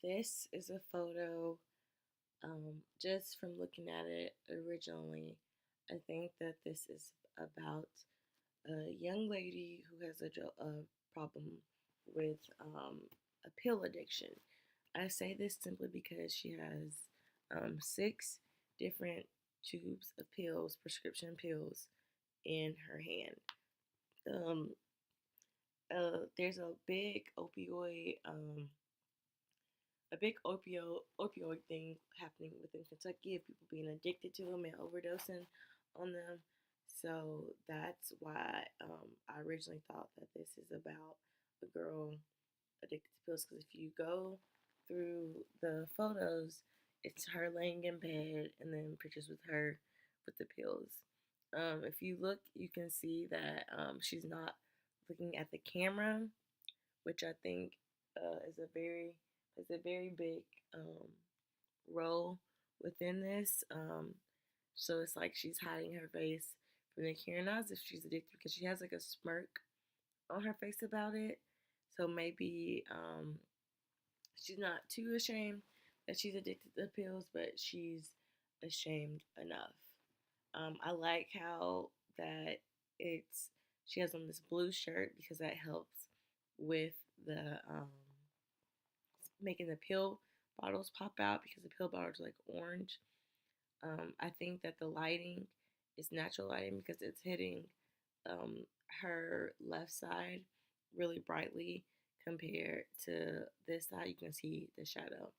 This is a photo. Just from looking at it originally, I think that this is about a young lady who has a problem with a pill addiction. I say this simply because she has six different tubes of pills, prescription pills, in her hand. Um, there's a big opioid thing happening within Kentucky of people being addicted to them and overdosing on them. So that's why I originally thought that this is about a girl addicted to pills. Because if you go through the photos, it's her laying in bed and then pictures with her with the pills. If you look, you can see that she's not looking at the camera, which I think is a very big um, role within this. So it's like she's hiding her face from the camera, not as if she's addicted, because she has like a smirk on her face about it. So maybe she's not too ashamed that she's addicted to pills, but she's ashamed enough. I like how that it's she has on this blue shirt because that helps with the making the pill bottles pop out because the pill bottles are like orange. I think that the lighting is natural lighting because it's hitting um, her left side really brightly compared to this side. You can see the shadow.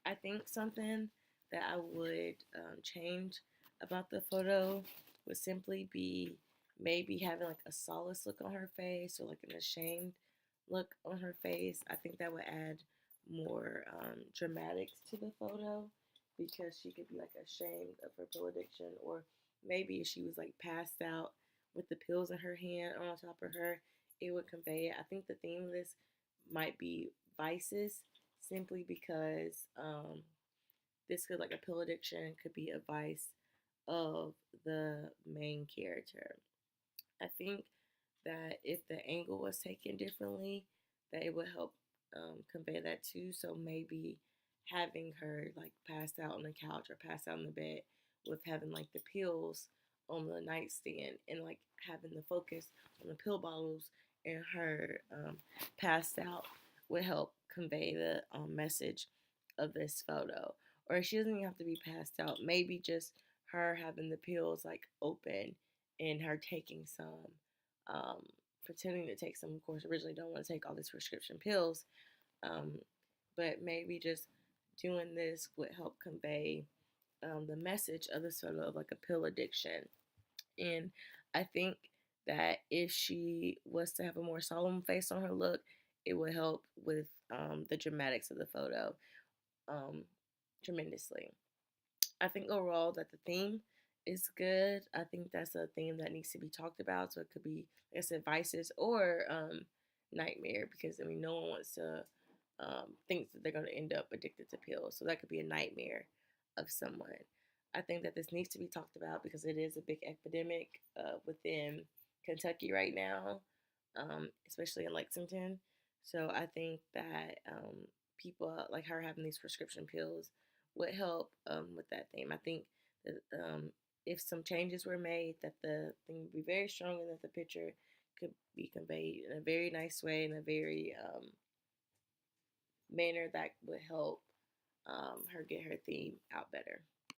I think something that I would change about the photo would simply be maybe having like a solace look on her face or like an ashamed look on her face. I think that would add more dramatics to the photo because she could be like ashamed of her pill addiction, or maybe if she was like passed out with the pills in her hand on top of her, it would convey it. I think the theme of this might be vices, simply because this could, like, a pill addiction could be a vice of the main character. I think that if the angle was taken differently, that it would help convey that too. So maybe having her like passed out on the couch or passed out on the bed with having like the pills on the nightstand and like having the focus on the pill bottles and her passed out would help convey the message of this photo. Or she doesn't even have to be passed out. Maybe just her having the pills like open and her taking some, um, pretending to take some. Of course, originally don't want to take all these prescription pills, um, but maybe just doing this would help convey the message of the sort of like a pill addiction. And I think that if she was to have a more solemn face on her look, it would help with the dramatics of the photo um, tremendously. I think overall that the theme is good. I think that's a theme that needs to be talked about. So it could be, like I said, vices or nightmare, because I mean, no one wants to think that they're going to end up addicted to pills. So that could be a nightmare of someone. I think that this needs to be talked about because it is a big epidemic within Kentucky right now, especially in Lexington. So I think that people like her having these prescription pills would help with that theme. I think that if some changes were made, that the thing would be very strong and that the picture could be conveyed in a very nice way, in a very manner that would help her get her theme out better.